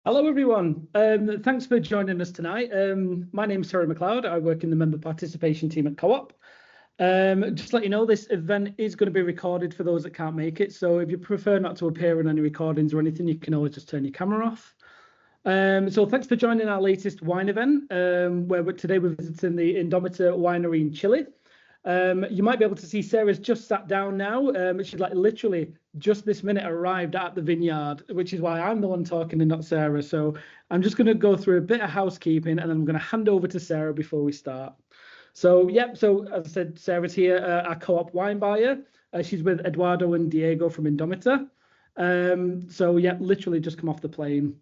Hello, everyone. Thanks for joining us tonight. My name's Sarah McLeod. I work in the member participation team at Co-op. Just to let you know, this event is going to be recorded for those that can't make it. So if you prefer not to appear in any recordings or anything, you can always just turn your camera off. So thanks for joining our latest wine event, today we're visiting the Indomita winery in Chile. You might be able to see Sarah's just sat down now. She's literally just this minute arrived at the vineyard, which is why I'm the one talking and not Sarah. So I'm just going to go through a bit of housekeeping and then I'm going to hand over to Sarah before we start. So, so as I said, Sarah's here, our Co-op wine buyer. She's with Eduardo and Diego from Indomita. Literally just come off the plane.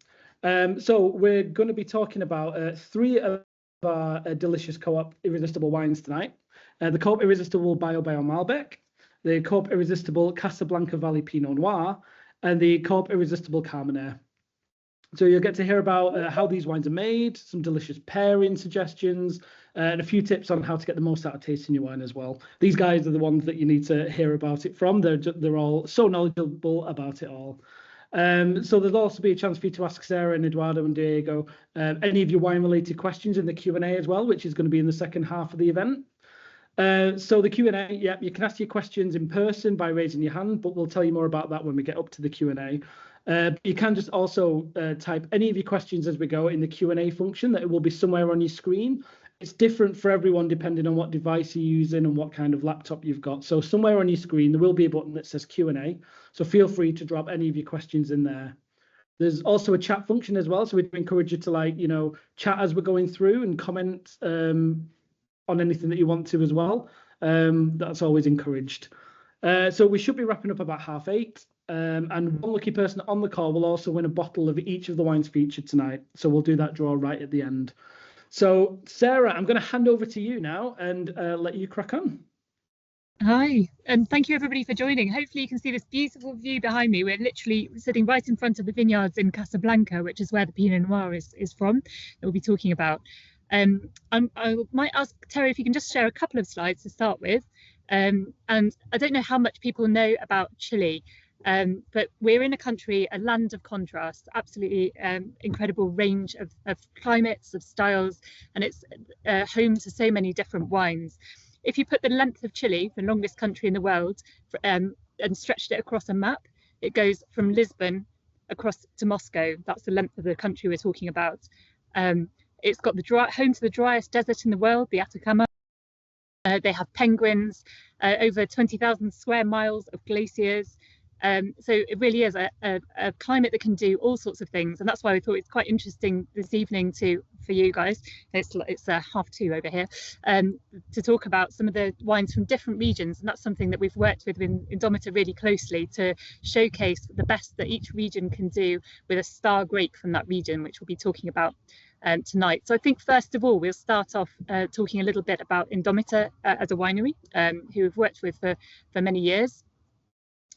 So we're going to be talking about three of our delicious Co-op Irresistible wines tonight. The Co-op Irresistible Bio Malbec, the Co-op Irresistible Casablanca Valley Pinot Noir, and the Co-op Irresistible Carmenere. So you'll get to hear about how these wines are made, some delicious pairing suggestions, and a few tips on how to get the most out of tasting your wine as well. These guys are the ones that you need to hear about it from. They're all so knowledgeable about it all. So there'll also be a chance for you to ask Sarah and Eduardo and Diego any of your wine-related questions in the Q&A as well, which is going to be in the second half of the event. So the Q&A, you can ask your questions in person by raising your hand, but we'll tell you more about that when we get up to the Q&A. You can just also type any of your questions as we go in the Q&A function that it will be somewhere on your screen. It's different for everyone depending on what device you're using and what kind of laptop you've got. So somewhere on your screen, there will be a button that says Q&A. So feel free to drop any of your questions in there. There's also a chat function as well. So we'd encourage you to chat as we're going through and comment on anything that you want to as well. That's always encouraged. So we should be wrapping up about 8:30. And one lucky person on the call will also win a bottle of each of the wines featured tonight. So we'll do that draw right at the end. So Sarah, I'm going to hand over to you now and let you crack on. Hi, and thank you everybody for joining. Hopefully you can see this beautiful view behind me. We're literally sitting right in front of the vineyards in Casablanca, which is where the Pinot Noir is from, that we'll be talking about. I might ask Terry if you can just share a couple of slides to start with. And I don't know how much people know about Chile, but we're in a country, a land of contrast, absolutely incredible range of climates, of styles, and it's home to so many different wines. If you put the length of Chile, the longest country in the world, and stretched it across a map, it goes from Lisbon across to Moscow. That's the length of the country we're talking about. It's got home to the driest desert in the world, the Atacama. They have penguins, over 20,000 square miles of glaciers. So it really is a climate that can do all sorts of things, and that's why we thought it's quite interesting this evening for you guys. It's 2:30 over here, to talk about some of the wines from different regions, and that's something that we've worked with in Indomita really closely to showcase the best that each region can do with a star grape from that region, which we'll be talking about tonight. So I think first of all we'll start off talking a little bit about Indomita as a winery, who we've worked with for many years.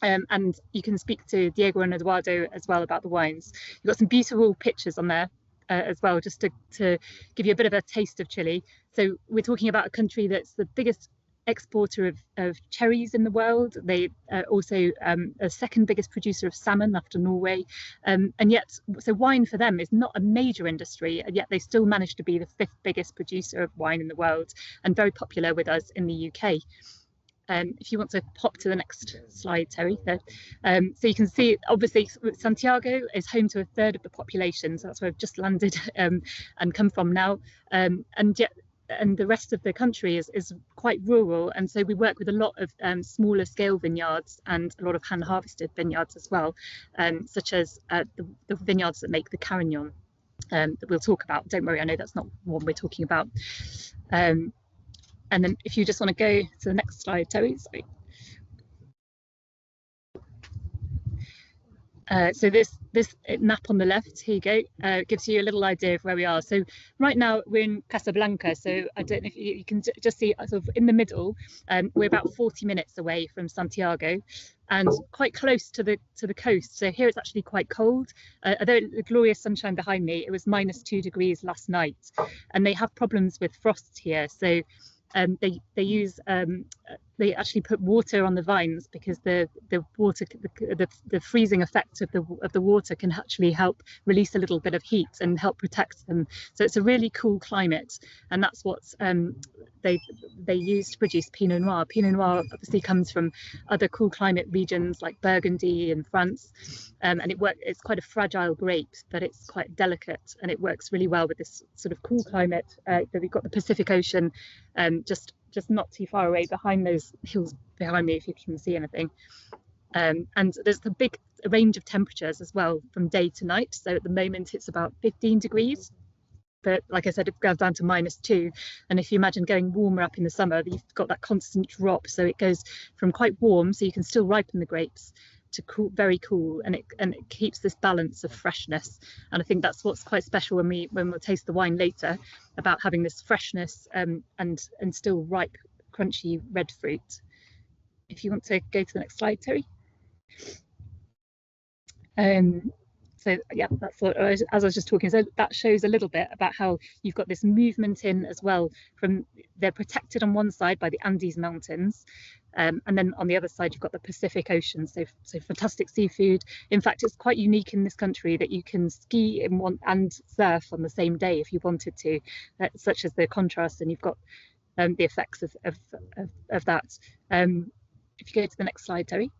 And you can speak to Diego and Eduardo as well about the wines. You've got some beautiful pictures on there as well, just to give you a bit of a taste of Chile. So we're talking about a country that's the biggest exporter of cherries in the world. They are also a second biggest producer of salmon after Norway. And yet, so wine for them is not a major industry, and yet they still manage to be the 5th biggest producer of wine in the world and very popular with us in the UK. If you want to pop to the next slide, Terry. So you can see, obviously, Santiago is home to 1/3 of the population. So that's where I've just landed and come from now. And the rest of the country is quite rural. And so we work with a lot of smaller scale vineyards and a lot of hand harvested vineyards as well, such as the vineyards that make the Carignan that we'll talk about. Don't worry, I know that's not what we're talking about. And then if you just want to go to the next slide, Terry, sorry. So this map on the left, here you go, gives you a little idea of where we are. So right now we're in Casablanca. So I don't know if you can just see sort of in the middle, we're about 40 minutes away from Santiago and quite close to the coast. So here it's actually quite cold. Although the glorious sunshine behind me, it was -2 degrees last night, and they have problems with frost here. So they use they actually put water on the vines because the water, the freezing effect of the water can actually help release a little bit of heat and help protect them. So it's a really cool climate, and that's what they use to produce Pinot Noir. Pinot Noir obviously comes from other cool climate regions like Burgundy and France, and it's quite a fragile grape, but it's quite delicate, and it works really well with this sort of cool climate. That we've got the Pacific Ocean just not too far away behind those hills behind me, if you can see anything. And there's a big range of temperatures as well from day to night. So at the moment it's about 15 degrees, but like I said, it goes down to -2. And if you imagine going warmer up in the summer, you've got that constant drop. So it goes from quite warm, so you can still ripen the grapes, to cool, very cool, and it keeps this balance of freshness. And I think that's what's quite special when we'll taste the wine later, about having this freshness and still ripe, crunchy red fruit. If you want to go to the next slide, Terry. So yeah, that's what, as I was just talking, so that shows a little bit about how you've got this movement in as well. They're protected on one side by the Andes Mountains, and then on the other side you've got the Pacific Ocean, so fantastic seafood. In fact, it's quite unique in this country that you can ski and surf on the same day if you wanted to, such as the contrast, and you've got the effects of that. If you go to the next slide, Terry.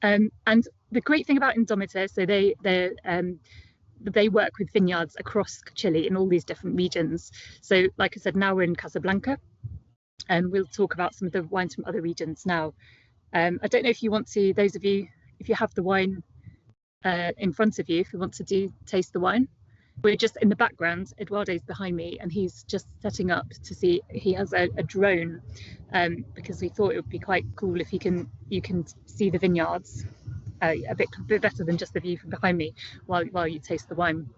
And the great thing about Indomita, so they work with vineyards across Chile in all these different regions. So like I said, now we're in Casablanca, and we'll talk about some of the wines from other regions now. I don't know if you want to, those of you, if you have the wine in front of you, if you want to taste the wine. We're just in the background, Eduardo's behind me, and he's just setting up to see, he has a drone, because we thought it would be quite cool if you can see the vineyards a bit better than just the view from behind me while you taste the wine.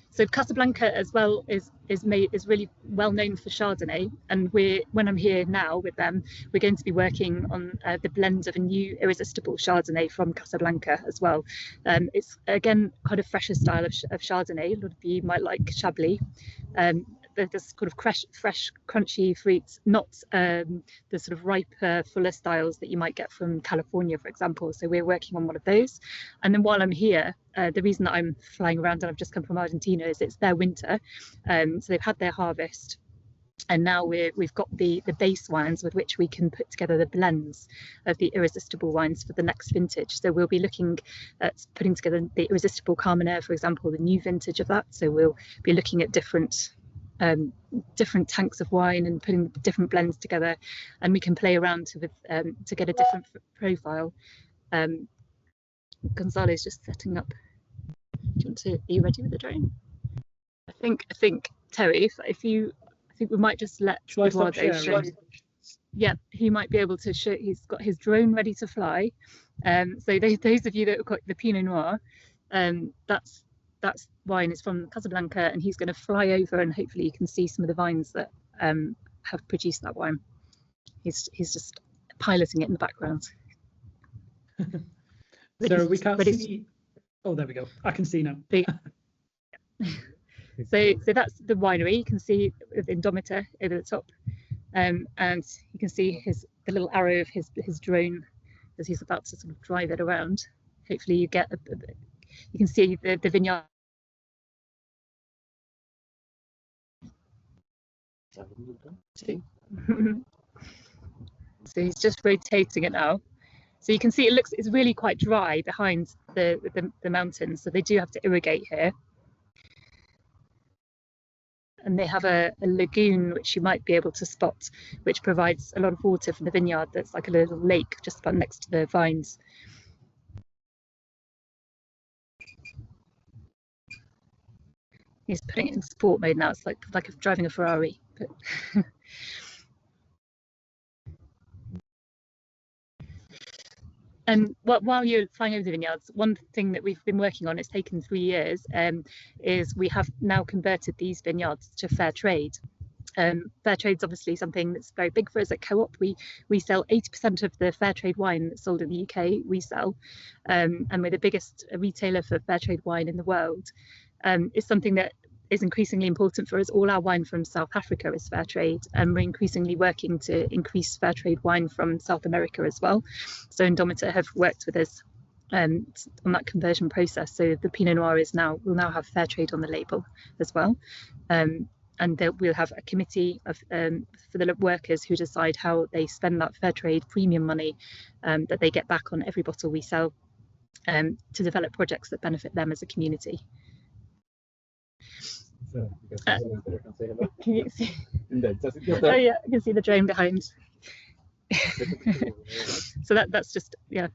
So Casablanca as well is really well known for Chardonnay, and when I'm here now with them, we're going to be working on the blend of a new Irresistible Chardonnay from Casablanca as well. It's again quite a fresher style of Chardonnay. A lot of you might like Chablis. This sort of fresh, crunchy fruits, not the sort of riper, fuller styles that you might get from California, for example. So we're working on one of those. And then while I'm here, the reason that I'm flying around and I've just come from Argentina is it's their winter. So they've had their harvest. And now we've got the base wines with which we can put together the blends of the Irresistible wines for the next vintage. So we'll be looking at putting together the Irresistible Carmenere, for example, the new vintage of that. So we'll be looking at different tanks of wine and putting different blends together, and we can play around to get a different profile. Gonzalo's just setting up. Are you ready with the drone? I think Terry, I think we might just let Eduardo show. Yeah, he might be able to show. He's got his drone ready to fly. So those of you that have got the Pinot Noir, that's wine is from Casablanca, and he's going to fly over, and hopefully you can see some of the vines that have produced that wine. He's just piloting it in the background. So we can't see. Oh, there we go. I can see now. So that's the winery. You can see Indomita over the top, and you can see the little arrow of his drone as he's about to sort of drive it around. Hopefully you get you can see the vineyard. So he's just rotating it now. So you can see it's really quite dry behind the mountains. So they do have to irrigate here. And they have a lagoon which you might be able to spot, which provides a lot of water from the vineyard. That's like a little lake just about next to the vines. He's putting it in sport mode now. It's like driving a Ferrari. But and while you're flying over the vineyards, one thing that we've been working on, it's taken 3 years, is we have now converted these vineyards to fair trade. Fair trade's obviously something that's very big for us at Co-op. We sell 80% of the fair trade wine that's sold in the UK. We sell, and we're the biggest retailer for fair trade wine in the world. It's something that is increasingly important for us. All our wine from South Africa is fair trade, and we're increasingly working to increase fair trade wine from South America as well. So Indomita have worked with us on that conversion process. So the Pinot Noir will now have fair trade on the label as well. And we'll have a committee of for the workers who decide how they spend that fair trade premium money that they get back on every bottle we sell, to develop projects that benefit them as a community. Can you see? Oh yeah, I can see the drone behind. So that's just, yeah.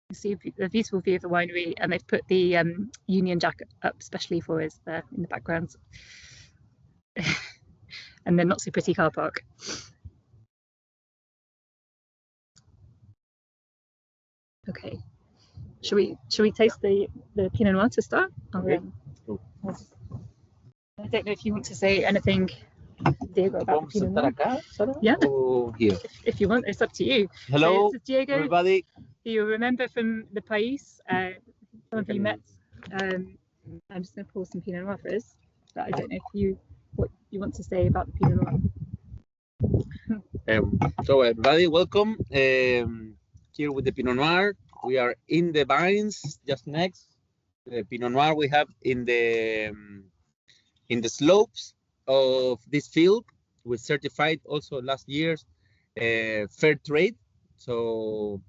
You see a beautiful view of the winery, and they've put the Union Jack up especially for us there in the background. And the not so pretty car park. Okay. Should we taste the Pinot Noir to start? Okay. I don't know if you want to say anything, Diego, about the Pinot Noir. Acá, Sarah? Yeah. Or here? If you want, it's up to you. Hello, so Diego, everybody. Do you remember from the País? Some of you met. I'm just going to pour some Pinot Noir for us. But I don't know what you want to say about the Pinot Noir. So everybody, welcome. Here with the Pinot Noir, we are in the vines just next. The Pinot Noir we have in the slopes of this field. We certified also last year's fair trade. So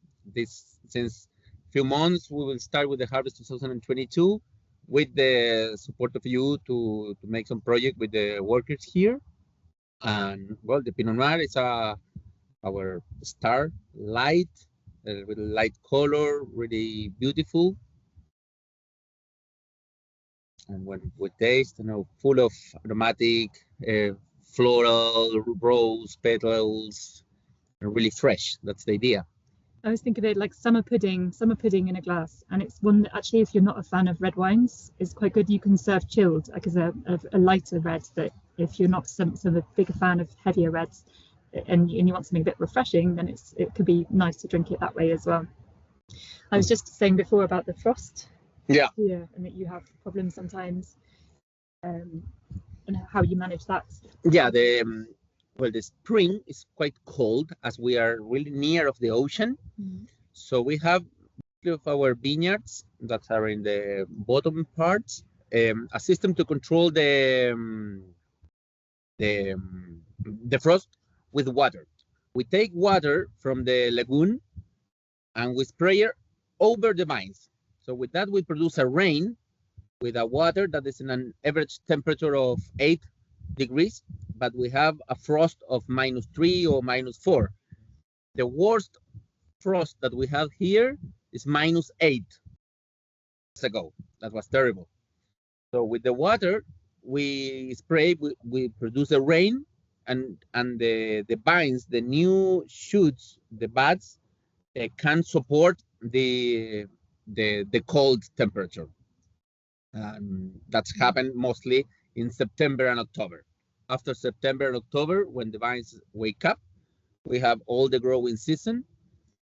since few months we will start with the harvest 2022 with the support of you to make some project with the workers here. And well, the Pinot Noir is our star light. With light color, really beautiful. And when we taste, full of aromatic, floral, rose petals, and really fresh. That's the idea. I always think of it like summer pudding in a glass, and it's one that actually, if you're not a fan of red wines, is quite good. You can serve chilled, like as a lighter red. That if you're not some a bigger fan of heavier reds, and you want something a bit refreshing, then it could be nice to drink it that way as well. I was just saying before about the frost. Yeah. Yeah, and that you have problems sometimes, and how you manage that. Yeah, the spring is quite cold as we are really near of the ocean. Mm-hmm. So we have of our vineyards that are in the bottom parts, a system to control the frost with water. We take water from the lagoon and we spray it over the vines. So with that, we produce a rain with a water that is in an average temperature of 8 degrees, but we have a frost of -3 or -4. The worst frost that we have here is -8 ago. That was terrible. So with the water we spray, we produce a rain, and the vines, the new shoots, the buds, can support the cold temperature. That's happened mostly in September and October. After September and October, when the vines wake up, we have all the growing season.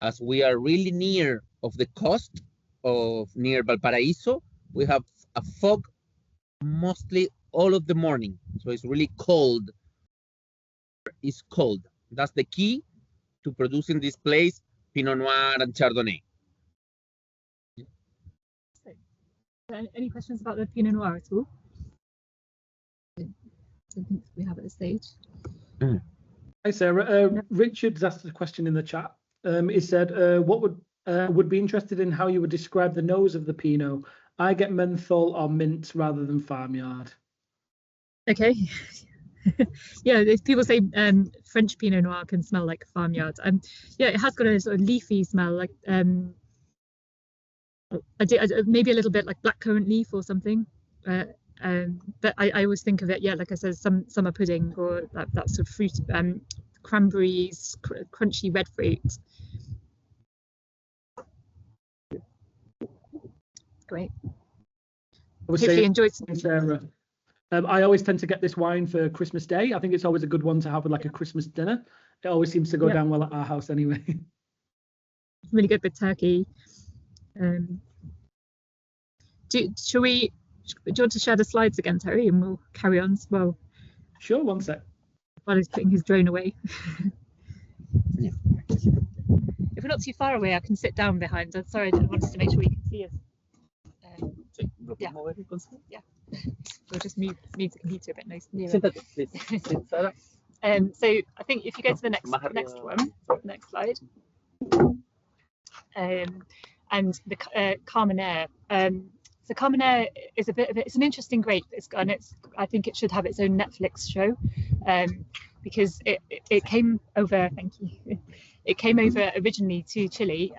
As we are really near of the coast of near Valparaiso, we have a fog mostly all of the morning. So it's really cold. It's cold. That's the key to producing this place, Pinot Noir and Chardonnay. Any questions about the Pinot Noir at all? I don't think we have at this stage. Hi Sarah. Richard's asked a question in the chat. He said, "What would be interested in how you would describe the nose of the Pinot? I get menthol or mint rather than farmyard." Okay. Yeah, people say French Pinot Noir can smell like farmyard. Yeah, it has got a sort of leafy smell, like maybe a little bit like blackcurrant leaf or something. But I always think of it, yeah, like I said, some summer pudding or that sort of fruit, cranberries, crunchy red fruit. Great. Hopefully enjoyed some. Sarah. I always tend to get this wine for Christmas Day. I think it's always a good one to have with like a Christmas dinner. It always seems to go down well at our house anyway. Really good with turkey. Do you want to share the slides again, Terry, and we'll carry on as well? Sure, one sec. While he's putting his drone away. Yeah. If we're not too far away, I can sit down behind. I'm sorry, I wanted to make sure you can see us. Yeah. We'll just move the computer a bit nearer. Sarah. So I think if you go to the next slide, and the Carmenere. So Carmenere is it's an interesting grape. I think it should have its own Netflix show, because it came over. Thank you. It came over originally to Chile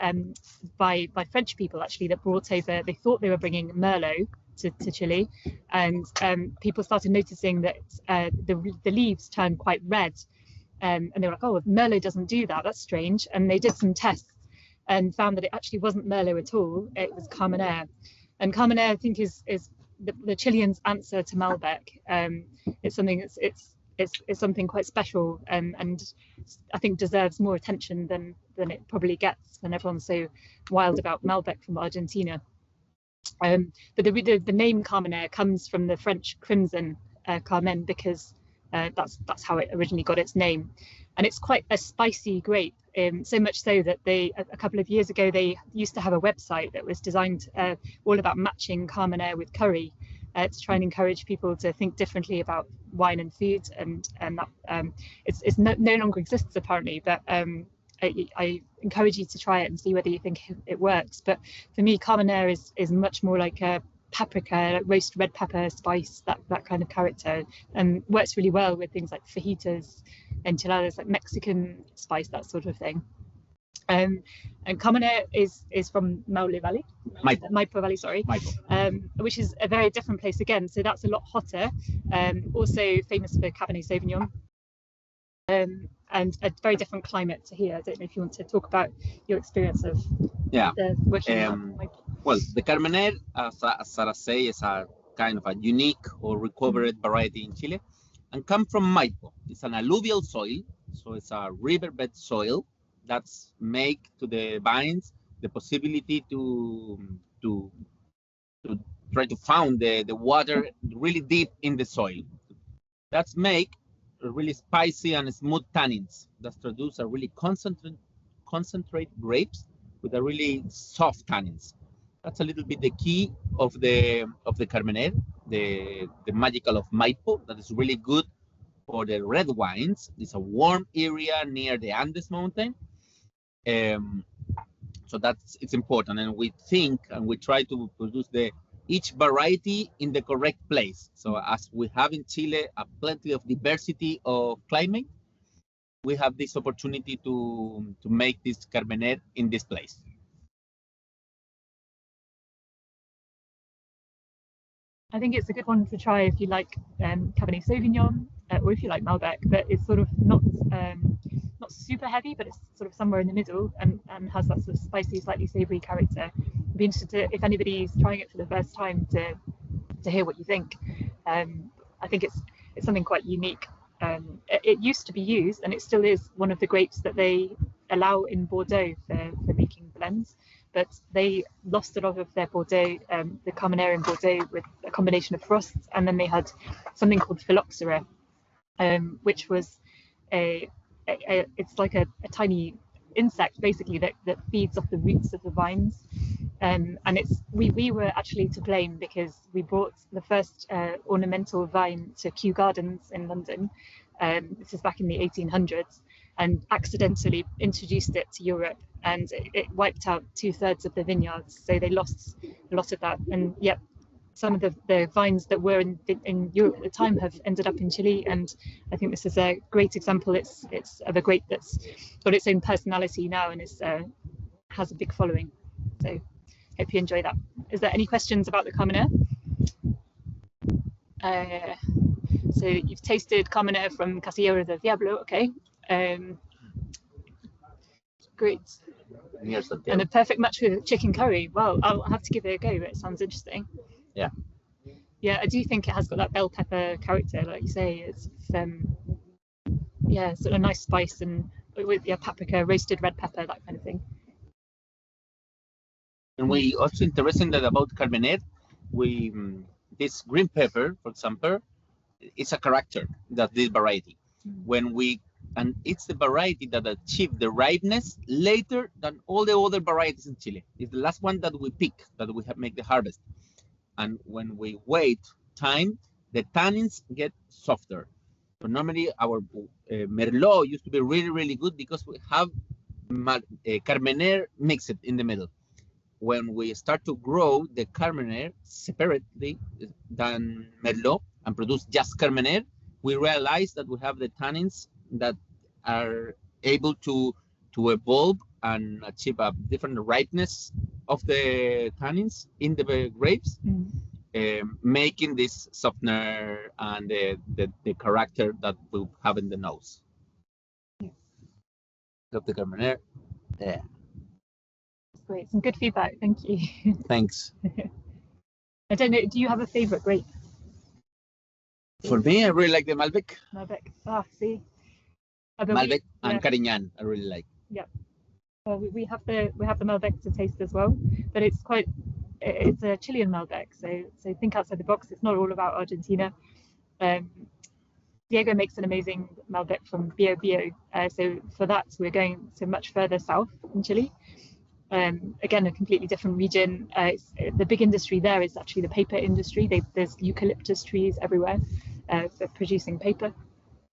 by French people, actually, that brought over. They thought they were bringing Merlot to Chile, and people started noticing that the leaves turned quite red, and they were like, oh, Merlot doesn't do that. That's strange. And they did some tests and found that it actually wasn't Merlot at all. It was Carmenere. And Carmenere, I think, is the Chileans' answer to Malbec. It's something it's something quite special, and I think deserves more attention than it probably gets when everyone's so wild about Malbec from Argentina. But the name Carmenere comes from the French crimson Carmen, because that's how it originally got its name, and it's quite a spicy grape. So much so that a couple of years ago, they used to have a website that was designed all about matching Carmenere with curry, to try and encourage people to think differently about wine and food, and that it's no longer exists apparently. But I encourage you to try it and see whether you think it works. But for me, Carmenere is much more like a paprika, like roast red pepper spice, that kind of character, and works really well with things like fajitas, enchiladas, like Mexican spice, that sort of thing. And Carmenere is from Maipo Valley, sorry, which is a very different place again. So that's a lot hotter. Also famous for Cabernet Sauvignon. And a very different climate to here. I don't know if you want to talk about your experience of working. Well, the Carmenere, as Sarah said, is a kind of a unique or recovered variety in Chile, and come from Maipo. It's an alluvial soil, so it's a riverbed soil that's make to the vines the possibility to try to found the water really deep in the soil. That's make really spicy and smooth tannins that produce a really concentrate grapes with a really soft tannins. That's a little bit the key of the Carmenere, the magical of Maipo, that is really good for the red wines. It's a warm area near the Andes mountain. So it's important, and we think and we try to produce each variety in the correct place. So as we have in Chile plenty of diversity of climate, we have this opportunity to make this Carmenere in this place. I think it's a good one to try if you like Cabernet Sauvignon, or if you like Malbec, but it's sort of not super heavy, but it's sort of somewhere in the middle, and has that sort of spicy, slightly savoury character. I'd be interested to, if anybody's trying it for the first time, to hear what you think. I think it's something quite unique. It used to be used, and it still is, one of the grapes that they allow in Bordeaux for making blends, but they lost a lot of their Bordeaux, the Carmenere in Bordeaux, with a combination of frosts, and then they had something called phylloxera, which was it's like a tiny insect basically that feeds off the roots of the vines, and we were actually to blame, because we brought the first ornamental vine to Kew Gardens in London. This is back in the 1800s, and accidentally introduced it to Europe, and it wiped out 2/3 of the vineyards, so they lost a lot of that. And yet some of the vines that were in Europe at the time have ended up in Chile, and I think this is a great example. It's of a grape that's got its own personality now, and has a big following. So hope you enjoy that. Is there any questions about the Carmenere? So you've tasted Carmenere from Casillero del Diablo, okay. Great. And a perfect match with chicken curry. Well, I'll have to give it a go, but it sounds interesting. Yeah. Yeah, I do think it has got that bell pepper character, like you say. It's sort of nice spice, and with paprika, roasted red pepper, that kind of thing. And we also interested about Carmenere, this green pepper, for example, is a character that this variety. And it's the variety that achieved the ripeness later than all the other varieties in Chile. It's the last one that we pick, that we have make the harvest. And when we wait time, the tannins get softer. So normally our Merlot used to be really, really good because we have Carmener mixed in the middle. When we start to grow the Carmener separately than Merlot and produce just Carmener, we realize that we have the tannins that are able to evolve and achieve a different ripeness of the tannins in the grapes, making this softener and the character that we have in the nose. Of the Carmener, there. Great, some good feedback. Thank you. Thanks. I don't know. Do you have a favorite grape? For me, I really like the Malbec. Malbec. Ah, see. Malbec and Carignan, I really like. Yeah. Well, we have the Malbec to taste as well, but it's a Chilean Malbec, so think outside the box. It's not all about Argentina. Diego makes an amazing Malbec from Bio Bio, so for that we're going so much further south in Chile. Again, a completely different region. The big industry there is actually the paper industry. There's eucalyptus trees everywhere for producing paper.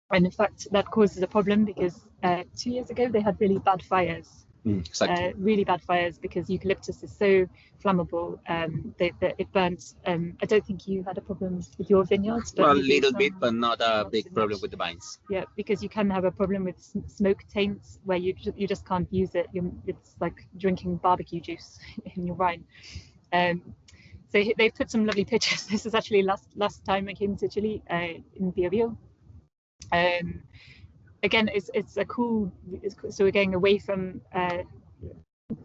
And in fact, that causes a problem because 2 years ago they had really bad fires. Exactly. Really bad fires because eucalyptus is so flammable that it burns. I don't think you had a problem with your vineyards. But well, a little bit, but not a big problem with the vines. Yeah, because you can have a problem with smoke taints where you just can't use it. It's like drinking barbecue juice in your wine. So they've put some lovely pictures. This is actually last time I came to Chile in Bio Bio. Again, it's a cool. So we're going away from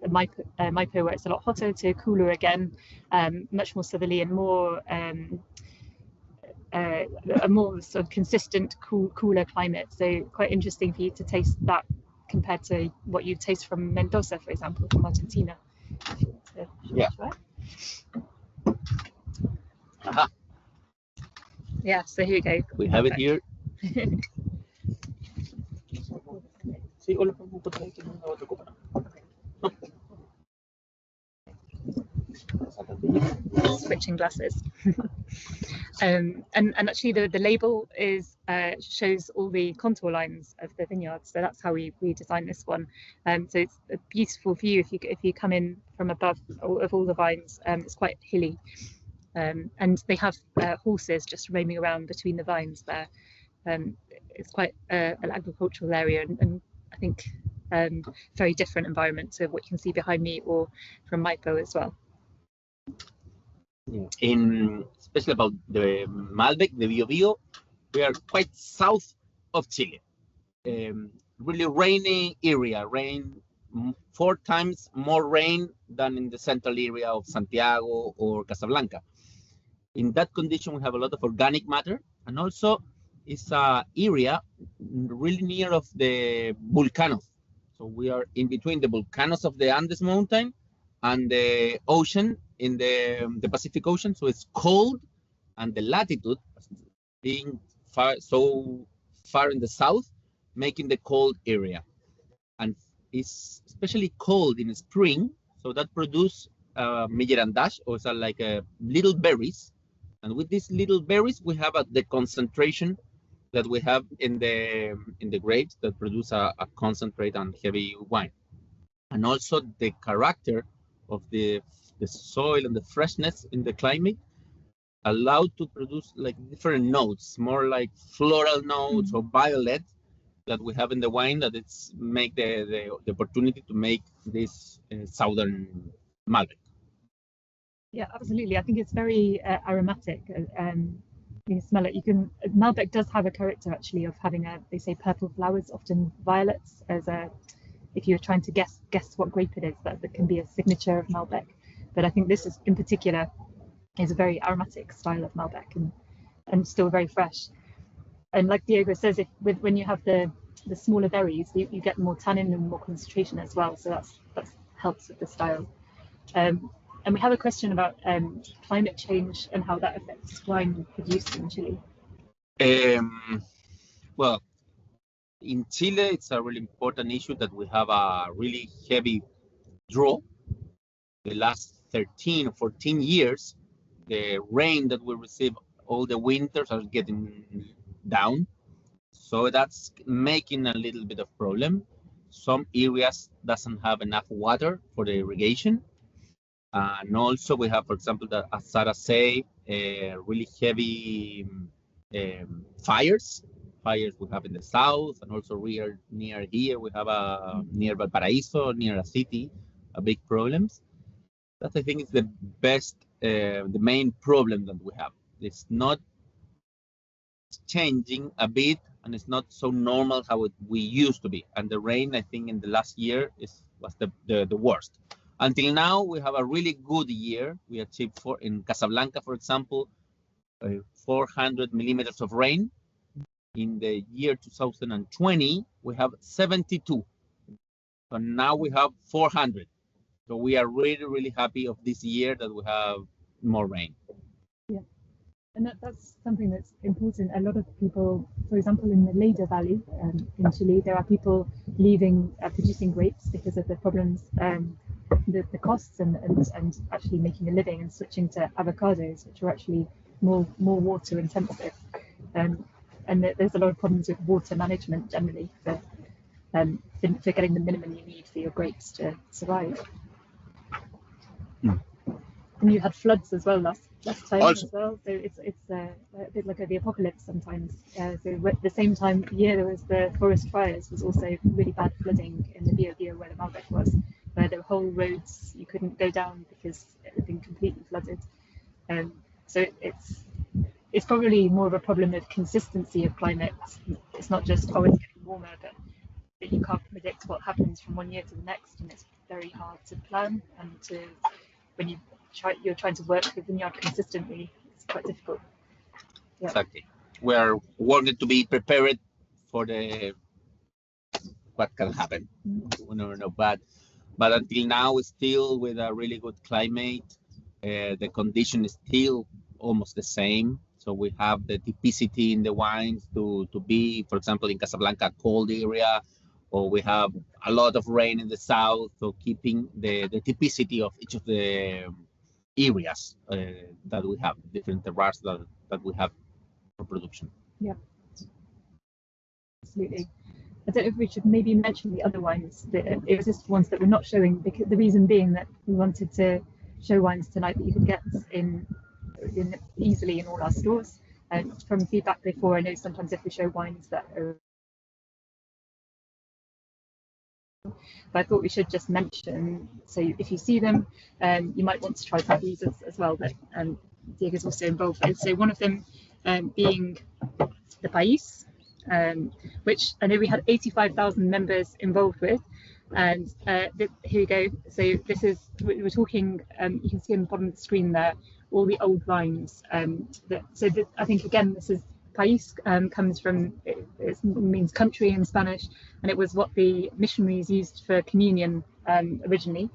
Maipo, where it's a lot hotter, to cooler again, much more southerly and more a more sort of consistent, cooler climate. So quite interesting for you to taste that compared to what you taste from Mendoza, for example, from Argentina. Yeah. Aha. Yeah. So here we go. We have it here. Switching glasses. And actually the label is shows all the contour lines of the vineyards, so that's how we designed this one. So it's a beautiful view if you come in from above of all the vines. It's quite hilly, and they have horses just roaming around between the vines there. It's quite an agricultural area, and I think very different environment to what you can see behind me or from Maipo as well. Especially about the Malbec, the Bio Bio, we are quite south of Chile. Really rainy area, 4 times more rain than in the central area of Santiago or Casablanca. In that condition, we have a lot of organic matter, and also it's an area really near of the volcanoes. So we are in between the volcanoes of the Andes mountain and the ocean in the Pacific Ocean. So it's cold, and the latitude being so far in the south, making the cold area. And it's especially cold in spring, so that produce millerandage, or it's like little berries. And with these little berries, we have the concentration that we have in the grapes that produce a concentrate and heavy wine. And also the character of the soil and the freshness in the climate allowed to produce like different notes, more like floral notes or violet that we have in the wine, that it's make the opportunity to make this southern Malbec. Yeah, absolutely. I think it's very aromatic. You can smell it. Malbec does have a character actually of having they say purple flowers, often violets, as if you're trying to guess what grape it is, that can be a signature of Malbec. But I think this is in particular is a very aromatic style of Malbec and still very fresh. And like Diego says, when you have the smaller berries, you get more tannin and more concentration as well. So that helps with the style. And we have a question about climate change and how that affects wine produced in Chile. Well, in Chile, it's a really important issue that we have a really heavy drought. The last 13 or 14 years, the rain that we receive all the winters are getting down. So that's making a little bit of problem. Some areas doesn't have enough water for the irrigation. And also we have, for example, as Sarah say, really heavy fires we have in the south, and also near here we have near Valparaiso, near a city, a big problems. That I think is the best, the main problem that we have. It's not changing a bit, and it's not so normal how we used to be. And the rain, I think, in the last year was the worst. Until now, we have a really good year. We achieved in Casablanca, for example, 400 millimeters of rain. In the year 2020, we have 72. So now we have 400. So we are really, really happy of this year that we have more rain. Yeah, and that's something that's important. A lot of people, for example, in the Lleida Valley in Chile, there are people leaving producing grapes because of the problems, the costs, and actually making a living and switching to avocados, which are actually more water intensive. And there's a lot of problems with water management generally for getting the minimum you need for your grapes to survive. And you had floods as well last time also. As well, so it's a bit like the apocalypse sometimes. So at the same time year there was the forest fires, was also really bad flooding in the Bio where the Malbec was, where the whole roads you couldn't go down because it had been completely flooded. So it's probably more of a problem of consistency of climate. It's not just it's getting warmer, but you can't predict what happens from one year to the next, and it's very hard to plan, and when you're trying to work the vineyard consistently, it's quite difficult. Yeah. Exactly. We're working to be prepared for what can happen. We never know, but until now, we're still with a really good climate. The condition is still almost the same. So we have the typicity in the wines to be, for example, in Casablanca, a cold area, or we have a lot of rain in the south, so keeping the typicity of each of the areas that we have, different terroirs that we have for production. Yeah, absolutely. I don't know if we should maybe mention the other wines, the irresistible ones that we're not showing, because the reason being that we wanted to show wines tonight that you can get easily in all our stores. And from feedback before, I know sometimes if we show wines that are, but I thought we should just mention, so if you see them, you might want to try these as well, but Diego's also involved with. So one of them being the País, which I know we had 85,000 members involved with. And here we go. So this is, we're talking, you can see on the bottom of the screen there, all the old vines. I think, again, this is País, comes from, it means country in Spanish, and it was what the missionaries used for communion originally.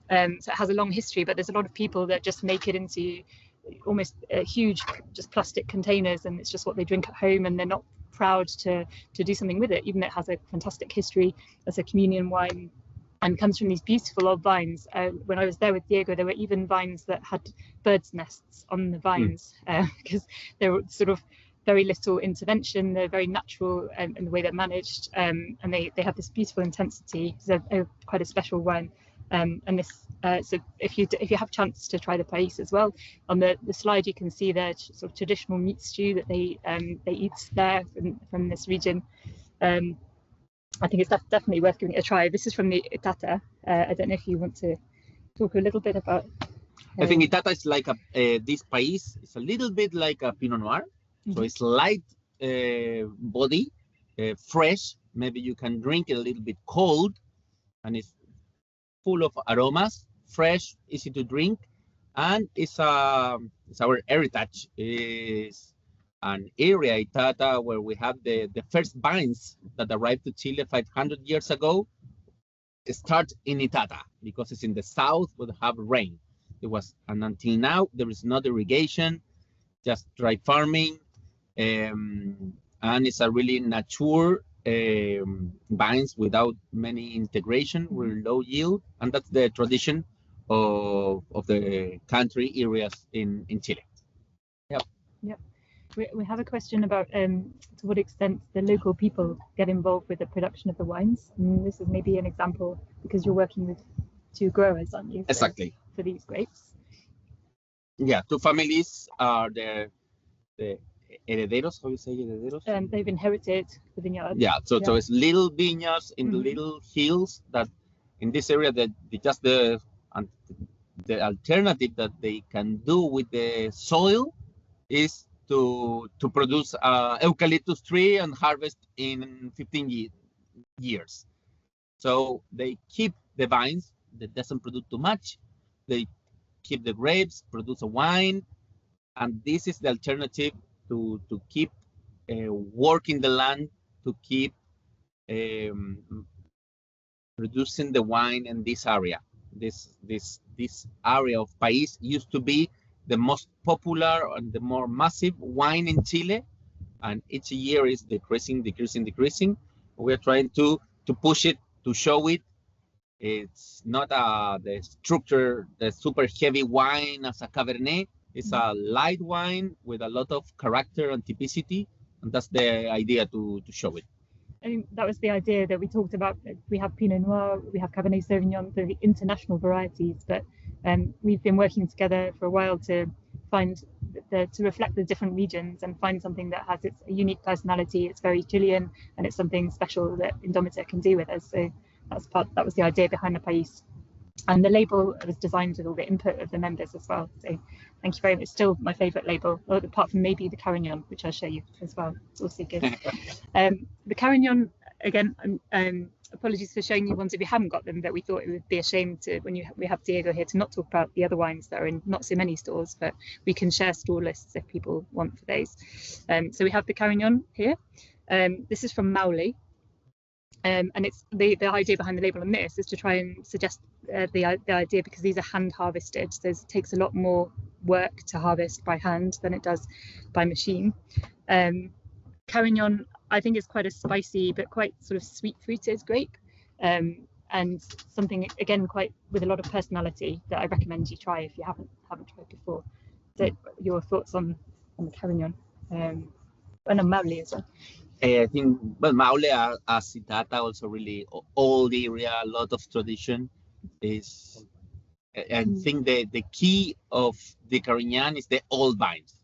So it has a long history, but there's a lot of people that just make it into almost huge just plastic containers, and it's just what they drink at home, and they're not proud to do something with it, even though it has a fantastic history as a communion wine and comes from these beautiful old vines. When I was there with Diego, there were even vines that had birds' nests on the vines because they were sort of very little intervention. They're very natural in the way they're managed, and they have this beautiful intensity. So they're quite a special wine. And this, so if you have a chance to try the País as well, on the slide you can see their sort of traditional meat stew that they eat there from this region. I think it's definitely worth giving it a try. This is from the Itata. I don't know if you want to talk a little bit about. I think Itata is like this País. It's a little bit like a Pinot Noir. Mm-hmm. So it's light body, fresh. Maybe you can drink it a little bit cold, and it's full of aromas, fresh, easy to drink, and it's our heritage. Is an area, Itata, where we have the first vines that arrived to Chile 500 years ago. Start in Itata because it's in the south where they have rain. And until now, there is not irrigation, just dry farming, and it's a really mature vines without many integration, with low yield, and that's the tradition of the country areas in Chile. Yep. Yep. We have a question about to what extent the local people get involved with the production of the wines. And this is maybe an example because you're working with two growers, aren't you? Exactly. For these grapes. Yeah, two families are the herederos. How you say herederos? They've inherited the vineyard. Yeah, so it's little vineyards in the little hills that in this area that just the alternative that they can do with the soil is to produce eucalyptus tree and harvest in 15 years. So they keep the vines that doesn't produce too much. They keep the grapes, produce a wine, and this is the alternative to keep working the land, to keep producing the wine in this area. This area of País used to be the most popular and the more massive wine in Chile, and each year is decreasing. We are trying to push it, to show it. It's not the structure, the super heavy wine as a Cabernet. It's a light wine with a lot of character and typicity, and that's the idea to show it. I think that was the idea that we talked about. We have Pinot Noir, we have Cabernet Sauvignon, the international varieties, but we've been working together for a while to find to reflect the different regions and find something that has its unique personality. It's very Chilean, and it's something special that Indomita can do with us. So that was the idea behind the País. And the label was designed with all the input of the members as well. So thank you very much. It's still my favourite label, apart from maybe the Carignan, which I'll show you as well. It's also good. The Carignan, again, apologies for showing you ones if you haven't got them, but we thought it would be a shame to, when we have Diego here, to not talk about the other wines that are in not so many stores, but we can share store lists if people want for those. So we have the Carignan here. This is from Maule. And it's the idea behind the label on this is to try and suggest the idea, because these are hand harvested, so it takes a lot more work to harvest by hand than it does by machine. Carignan, I think, is quite a spicy but quite sort of sweet fruited grape, and something again quite with a lot of personality that I recommend you try if you haven't tried before. So your thoughts on the Carignan, and on Maule as well? I think, well, Maule as Citata also really old area, a lot of tradition. Is I think the key of the Carignan is the old vines.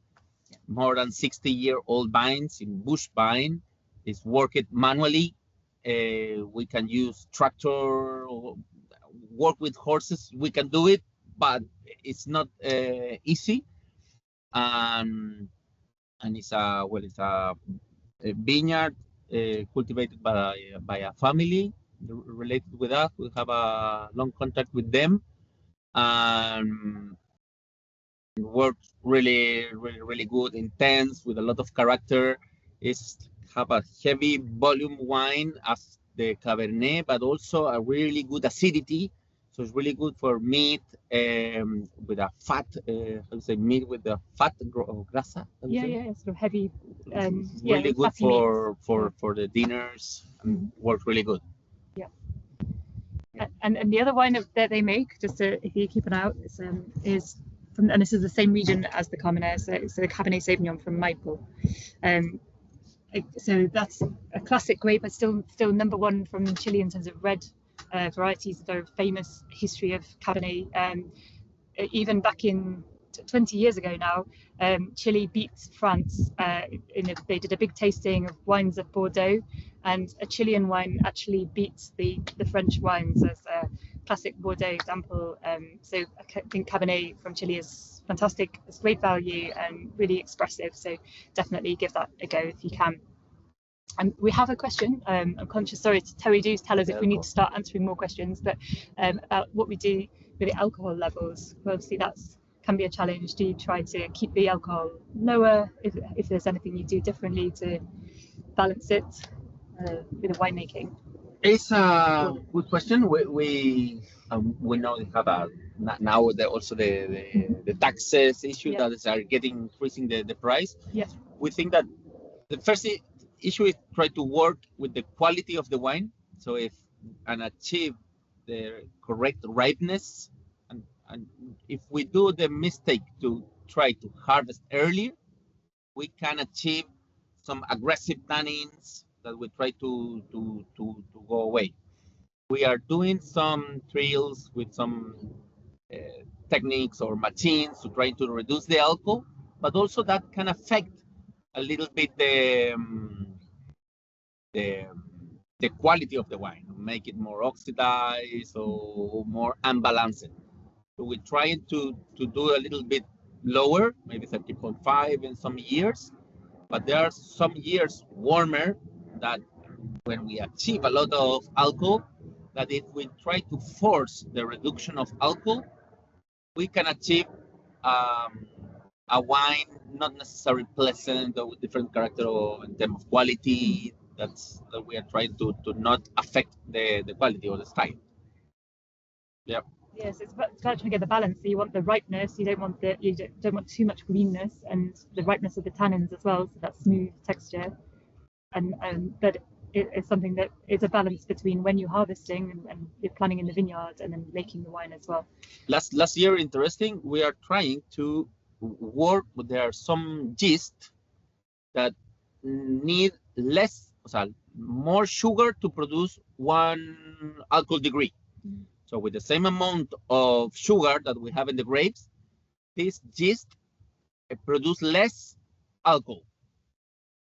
More than 60-year-old vines in bush vine is worked manually. We can use tractor or work with horses. We can do it, but it's not easy. And it's a vineyard cultivated by a family related with us. We have a long contact with them, and works really good, intense, with a lot of character. Have a heavy volume wine as the Cabernet, but also a really good acidity. So it's really good for meat, with a fat, how to say, meat with a fat grasa. Yeah, sort of heavy. Really good for the dinners, and works really good. Yeah. And the other wine that they make, just if you keep an eye out, is from, and this is the same region as the Carmenère, so it's the Cabernet Sauvignon from Maipo. So that's a classic grape, but still number one from Chile in terms of red varieties. Very famous history of Cabernet. Even back in 20 years ago now, Chile beat France. They did a big tasting of wines of Bordeaux, and a Chilean wine actually beats the French wines as a classic Bordeaux example. So I think Cabernet from Chile is fantastic. It's great value and really expressive. So definitely give that a go if you can. And we have a question. I'm conscious, sorry, Terry, do tell us if we need to start answering more questions, but about what we do with the alcohol levels. Well, obviously that's can be a challenge. Do you try to keep the alcohol lower? If there's anything you do differently to balance it with the winemaking? It's a good question. We know they have now also the taxes issue that are getting increasing the price. Yes. We think that the first issue is try to work with the quality of the wine. So and achieve the correct ripeness, and if we do the mistake to try to harvest earlier, we can achieve some aggressive tannins that we try to go away. We are doing some trials with some techniques or machines to try to reduce the alcohol, but also that can affect a little bit the quality of the wine, make it more oxidized or more unbalanced. So we're trying to do a little bit lower, maybe 30.5 in some years, but there are some years warmer that when we achieve a lot of alcohol, that if we try to force the reduction of alcohol, we can achieve a wine not necessarily pleasant or with different character or in terms of quality. That we are trying to not affect the quality or the style. Yeah. Yes, it's about trying to get the balance. So you want the ripeness, you don't want too much greenness, and the ripeness of the tannins as well, so that smooth texture. And but it's something that is a balance between when you're harvesting and you're planning in the vineyard and then making the wine as well. Last year, interesting, we are trying to work. There are some yeast that need more sugar to produce 1 alcohol degree. So with the same amount of sugar that we have in the grapes, this yeast produce less alcohol.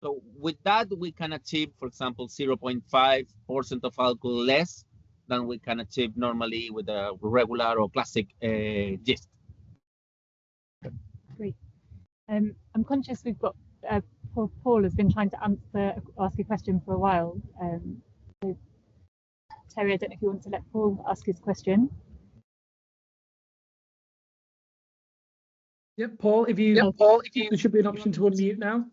So with that, we can achieve, for example, 0.5% of alcohol less than we can achieve normally with a regular or classic yeast. Great. I'm conscious we've got Paul has been trying to ask a question for a while. So Terry, I don't know if you want to let Paul ask his question. Yep, Paul, if you there should be an option to unmute now.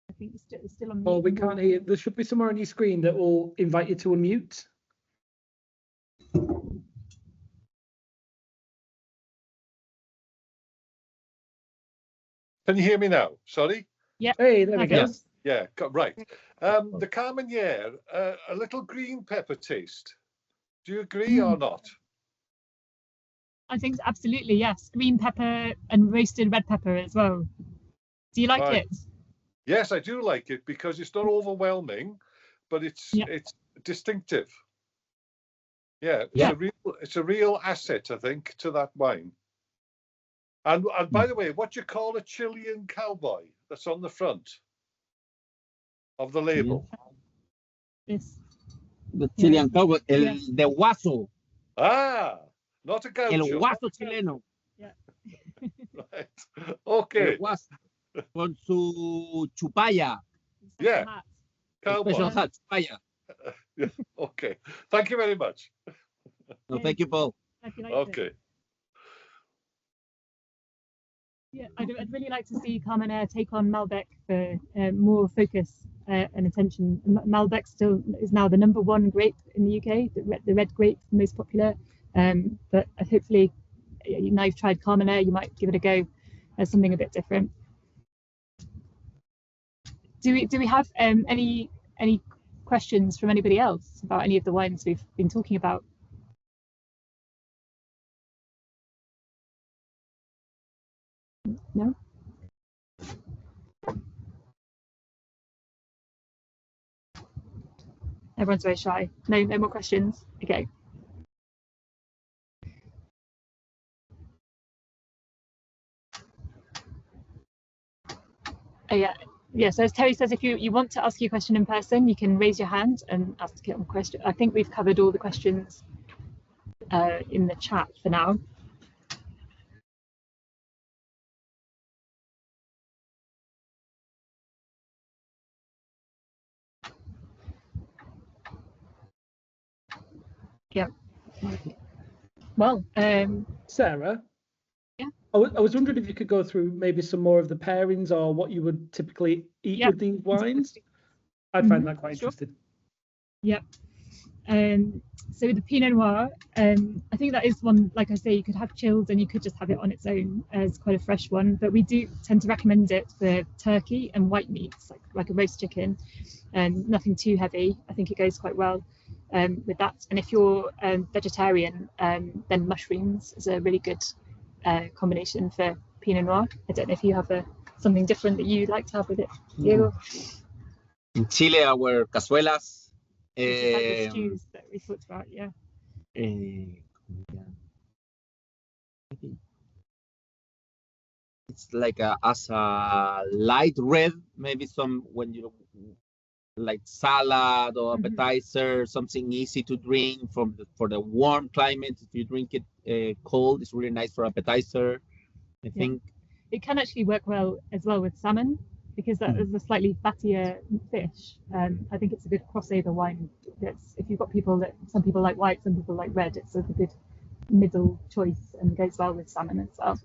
I think you're still on mute. Paul, we can't hear. There should be somewhere on your screen that will invite you to unmute. Can you hear me now? Sorry? Yeah. Hey, there we go. Yes. Yeah, right. The Carmenere, a little green pepper taste. Do you agree or not? I think absolutely, yes. Green pepper and roasted red pepper as well. Do you like it? Yes, I do like it because it's not overwhelming, but it's distinctive. Yeah, it's a real asset, I think, to that wine. And by the way, what do you call a Chilean cowboy that's on the front of the label? Yes. The Chilean cowboy, the guaso. Ah, not a gaucho. El guaso chileno. Yeah. Right. Okay. El guaso con su chupalla. Yeah. Cowboy. Special hat, chupalla. Yeah. Okay. Thank you very much. No, thank you, Paul. Okay. Yeah, I'd really like to see Carmenere take on Malbec for more focus and attention. Malbec still is now the #1 grape in the UK, the red grape, the most popular. But hopefully, now you've tried Carmenere, you might give it a go as something a bit different. Do we have any questions from anybody else about any of the wines we've been talking about? No? Everyone's very shy. No more questions? Okay. Yeah, so as Terry says, if you want to ask your question in person, you can raise your hand and ask a question. I think we've covered all the questions in the chat for now. Yeah. Well, Sarah. Yeah. I was wondering if you could go through maybe some more of the pairings or what you would typically eat with these wines. I'd find that quite interesting. Yep. So with the Pinot Noir, I think that is one, like I say, you could have chilled and you could just have it on its own as quite a fresh one. But we do tend to recommend it for turkey and white meats, like a roast chicken, and nothing too heavy. I think it goes quite well with that. And if you're vegetarian, then mushrooms is a really good combination for Pinot Noir. I don't know if you have something different that you like to have with it, Diego. In Chile, our cazuelas. Like the stews that we talked about, it's like as a light red, maybe some when you like salad or appetizer, something easy to drink for the warm climate. If you drink it cold, it's really nice for appetizer. I think it can actually work well as well with salmon, because that is a slightly fattier fish. I think it's a good crossover wine. If you've got some people like white, some people like red, it's a good middle choice and goes well with salmon as well.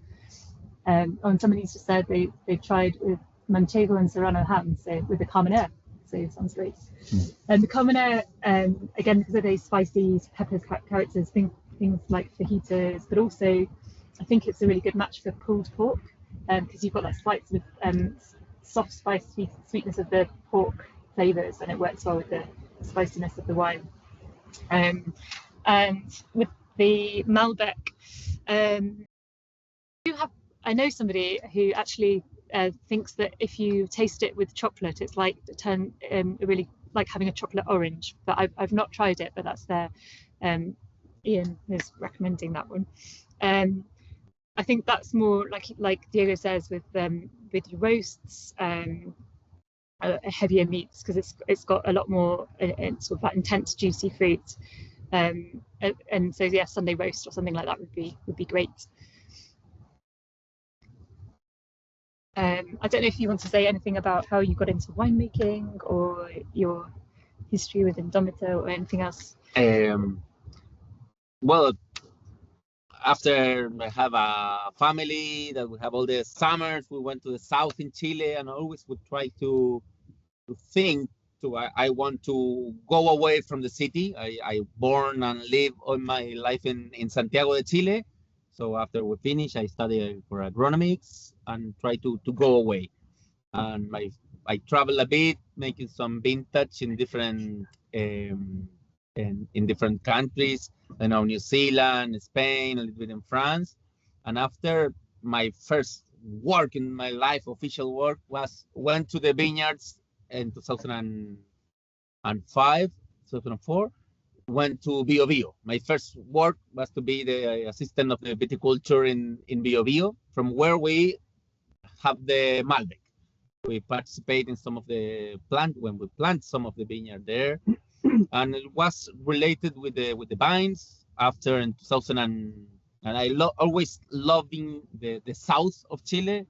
And somebody's just said they tried with manchego and serrano ham, so with the carmenere. So it sounds great. And the carmenere, again, because of those spicy peppers characters, things like fajitas, but also I think it's a really good match for pulled pork, because you've got that slight sort of soft spice sweetness of the pork flavors, and it works well with the spiciness of the wine. And with the Malbec, I know somebody who actually thinks that if you taste it with chocolate, it's like really like having a chocolate orange. But I've not tried it, but that's there. Ian is recommending that one. I think that's more like Diego says with your roasts, heavier meats, because it's got a lot more sort of that intense juicy fruit, and so Sunday roast or something like that would be great. I don't know if you want to say anything about how you got into winemaking or your history with Indomita or anything else. Well, after I have a family that we have all the summers, we went to the south in Chile, and I always would try to think I want to go away from the city. I born and live all my life in Santiago de Chile. So after we finish, I studied for agronomics and try to go away. And I travel a bit, making some vintage in different in different countries. I know New Zealand, Spain, a little bit in France. And after my first work in my life, official work, went to the vineyards in 2005, 2004. Went to Bio Bio. My first work was to be the assistant of the viticulture in Bio Bio, from where we have the Malbec. We participate in some of the when we plant some of the vineyard there, and it was related with the vines. After in 2000 and I always loving the south of Chile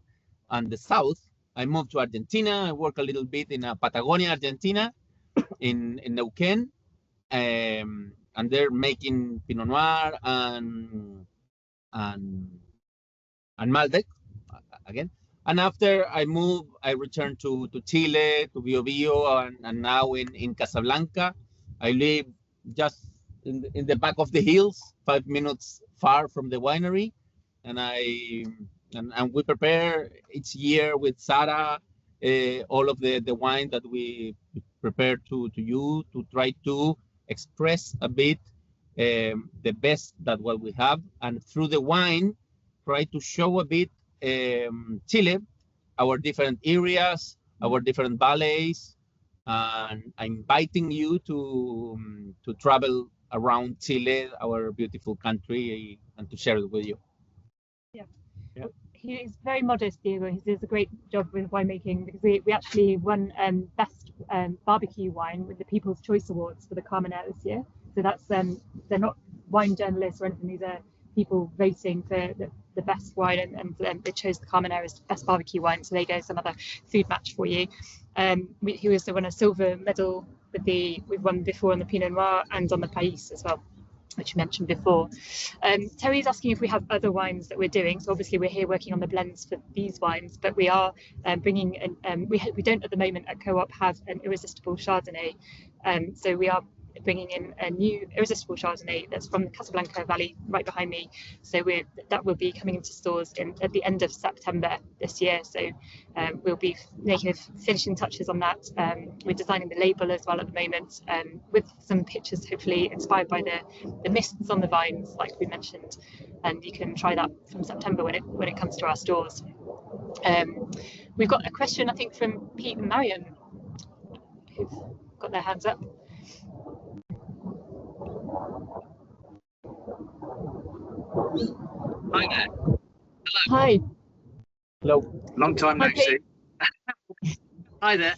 and the south. I moved to Argentina. I worked a little bit in Patagonia, Argentina, in Neuquén. And they're making Pinot Noir and Malbec again. And after I moved, I returned to Chile, to Bio Bio, and now in Casablanca. I live just in the back of the hills, 5 minutes far from the winery, and we prepare each year with Sarah all of the wine that we prepare to you to try to express a bit the best that what we have, and through the wine try to show a bit Chile, our different areas, our different valleys, and I'm inviting you to travel around Chile, our beautiful country, and to share it with you. Yeah. He is very modest, Diego. He does a great job with winemaking, because we actually won best barbecue wine with the People's Choice Awards for the Carmenere this year. So that's they're not wine journalists or anything. These are people voting for the best wine, and they chose the Carmenere as best barbecue wine. So there you go, some other food match for you. He also won a silver medal we've won before on the Pinot Noir and on the Pais as well. which you mentioned before. Terry's asking if we have other wines that we're doing. So obviously we're here working on the blends for these wines, but we are bringing in, we don't at the moment at Co-op have an Irresistible Chardonnay. So we are bringing in a new Irresistible Chardonnay that's from the Casablanca Valley right behind me. So that will be coming into stores at the end of September this year. So we'll be making finishing touches on that. We're designing the label as well at the moment, with some pictures hopefully inspired by the mists on the vines, like we mentioned, and you can try that from September when it comes to our stores. We've got a question, I think, from Pete and Marion, who've got their hands up. Hi there. Hello. Hi. Hello. Long time no see. Hi there.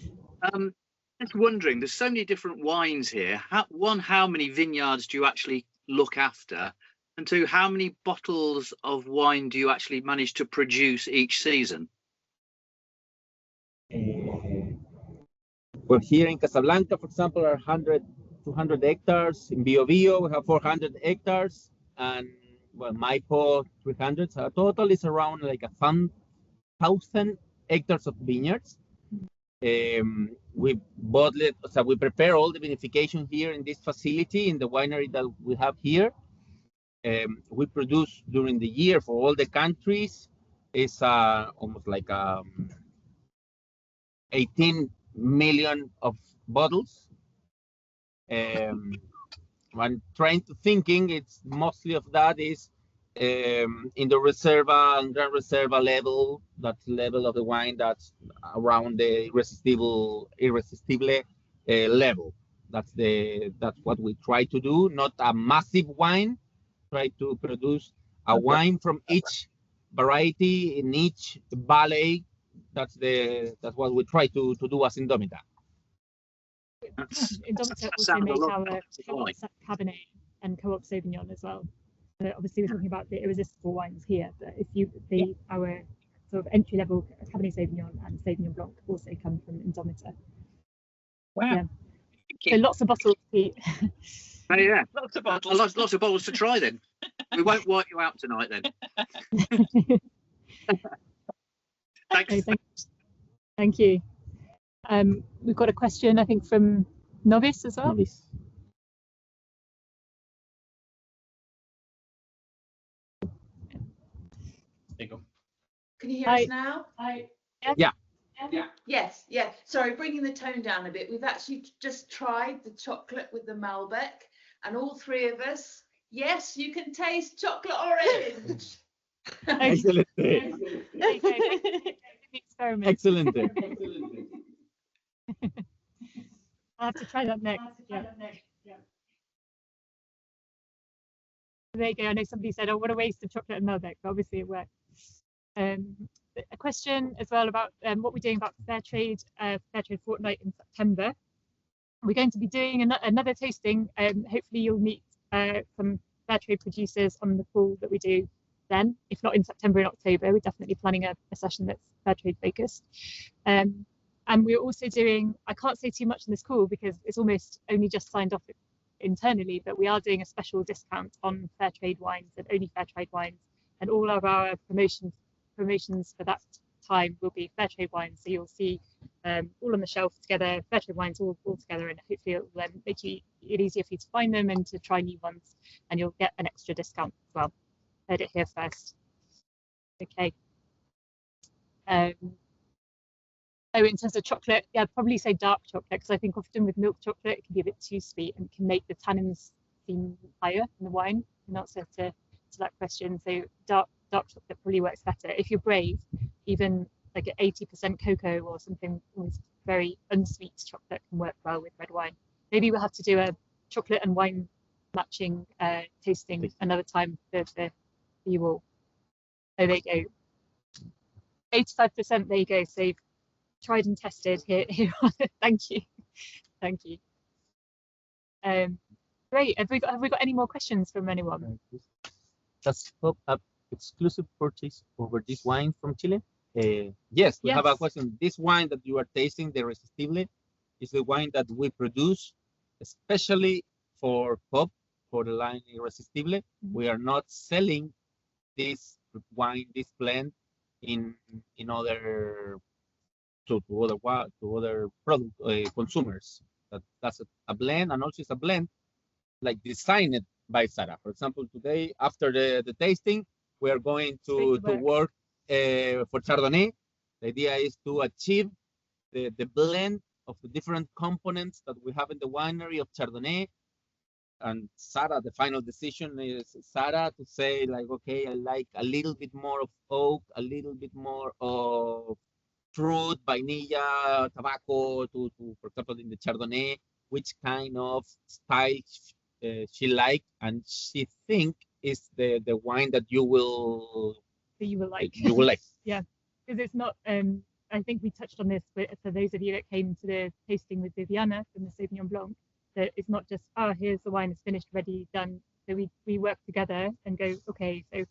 Just wondering, there's so many different wines here. How many vineyards do you actually look after? And two, how many bottles of wine do you actually manage to produce each season? Well, here in Casablanca, for example, are 200 hectares. In Bio we have 400 hectares, and well, Maipo 300. So total is around like 1,000 hectares of vineyards. We bottle it, so we prepare all the vinification here in this facility in the winery that we have here. We produce during the year for all the countries. It's almost like 18 million of bottles. I'm trying to thinking, it's mostly of that is in the Reserva and Gran Reserva level, that level of the wine that's around the Irresistible level. That's what we try to do, not a massive wine, try to produce a wine from each variety in each valley. That's what we try to do as Indomita. Indomita also make our Co-op Cabernet and Co-op Sauvignon as well. Obviously, we're talking about the Irresistible wines here, but our sort of entry-level Cabernet Sauvignon and Sauvignon Blanc also come from Indomita. Wow. Yeah. So lots of bottles, Pete. Oh yeah, Lots of bottles. lots of bottles to try then. We won't wipe you out tonight then. Thanks. Okay, thank you. We've got a question, I think, from Novice as well. Novice. There you go. Can you hear us now? Yeah. Yes, yeah. Sorry, bringing the tone down a bit. We've actually just tried the chocolate with the Malbec, and all three of us, yes, you can taste chocolate orange. Excellent. Experiment. Excellent. I'll have to try that next. Yeah. There you go. I know somebody said, "Oh, what a waste of chocolate and Malbec," but obviously it works. A question as well about what we're doing about Fair Trade Fortnight in September. We're going to be doing another tasting. Hopefully you'll meet some Fair Trade producers on the call that we do then. If not in September, in October, we're definitely planning a session that's Fair Trade focused. And we're also doing, I can't say too much in this call because it's almost only just signed off internally, but we are doing a special discount on Fair Trade wines and only Fair Trade wines, and all of our promotions for that time will be Fair Trade wines. So you'll see all on the shelf together, Fair Trade wines all together, and hopefully it will make it easier for you to find them and to try new ones, and you'll get an extra discount as well. Heard it here first. Okay. Oh, in terms of chocolate, yeah, I'd probably say dark chocolate, because I think often with milk chocolate it can be a bit too sweet and can make the tannins seem higher in the wine. And that's to that question. So dark chocolate probably works better. If you're brave, even like an 80% cocoa or something with very unsweet chocolate can work well with red wine. Maybe we'll have to do a chocolate and wine matching tasting another time for you all. So there you go. 85%, there you go. So you've tried and tested here. Thank you. Great. Have we got any more questions from anyone? Does Pop have exclusive purchase over this wine from Chile? Yes, we have a question. This wine that you are tasting, the Irresistible, is the wine that we produce especially for Pop for the line Irresistible. We are not selling this wine, this blend in other to other product consumers. That's a blend, and also it's a blend like designed by Sarah. For example, today after the tasting, we are going to work for Chardonnay. The idea is to achieve the blend of the different components that we have in the winery of Chardonnay. And Sarah, the final decision is Sarah to say like, okay, I like a little bit more of oak, a little bit more of fruit, vanilla, tobacco, to for example, in the Chardonnay, which kind of style she like, and she think is the wine that you will like. You will like. Yeah, because it's not. I think we touched on this, but for those of you that came to the tasting with Viviana from the Sauvignon Blanc, that it's not just here's the wine, it's finished, ready, done. So we work together and go, okay, so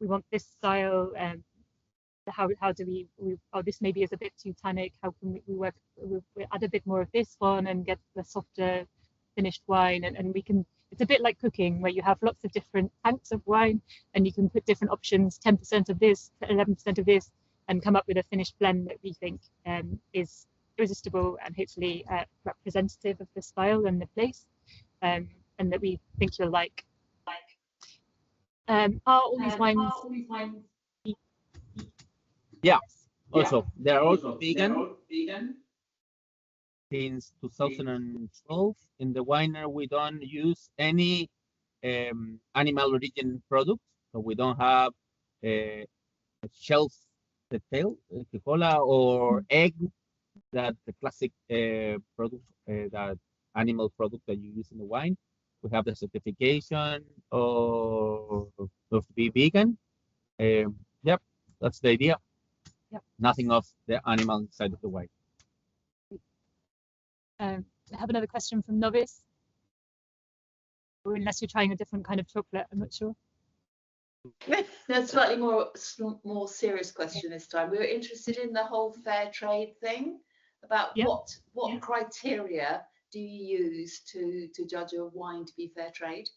we want this style. How do we this maybe is a bit too tannic, how can we add a bit more of this one and get the softer finished wine, and we can, it's a bit like cooking where you have lots of different tanks of wine and you can put different options, 10% of this, 11% of this, and come up with a finished blend that we think is irresistible and hopefully representative of the style and the place, and that we think you'll like. Are all these wines? Yeah. Also, they're also vegan. Since 2012, in the winery, we don't use any animal origin products. So we don't have shells, the tail, cola, or egg, that the classic product, that animal product that you use in the wine. We have the certification of be vegan. Yep, that's the idea. Yep. Nothing of the animal inside of the wine. I have another question from Novice. Or unless you're trying a different kind of chocolate, I'm not sure. No, slightly more serious question this time. We were interested in the whole fair trade thing, about what criteria do you use to judge a wine to be fair trade?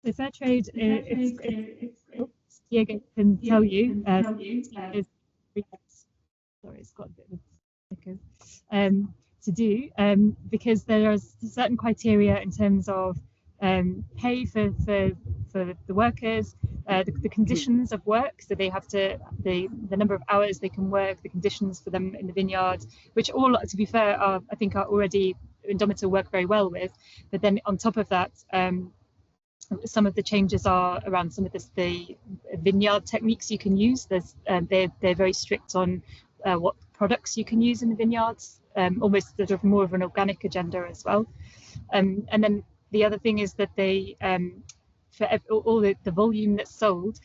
So fair trade, Diego can tell you. Sorry, it's got a bit of a sticker. To do because there are certain criteria in terms of pay for the workers, the conditions of work, so they have to the number of hours they can work, the conditions for them in the vineyard, which all, to be fair, I think are already Indomita work very well with. But then on top of that, some of the changes are around some of the vineyard techniques you can use. There's they're very strict on what products you can use in the vineyards, almost sort of more of an organic agenda as well. And then the other thing is that they for all the volume that's sold,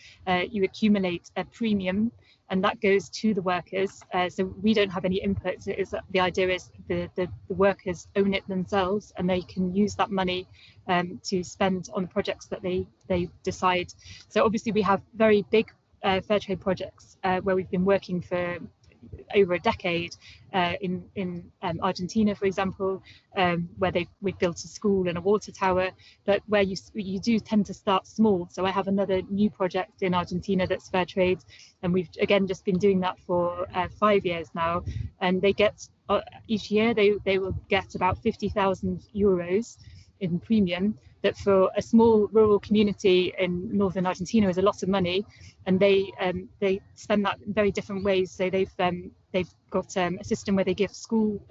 you accumulate a premium, and that goes to the workers. So we don't have any input. The idea is the workers own it themselves, and they can use that money to spend on the projects that they decide. So obviously we have very big fair trade projects where we've been working for over a decade in Argentina, for example, where we've built a school and a water tower, but where you do tend to start small. So I have another new project in Argentina that's fair trade, and we've again just been doing that for 5 years now, and they get each year they will get about 50,000 euros in premium. That for a small rural community in northern Argentina is a lot of money, and they spend that in very different ways. So they've got a system where they give school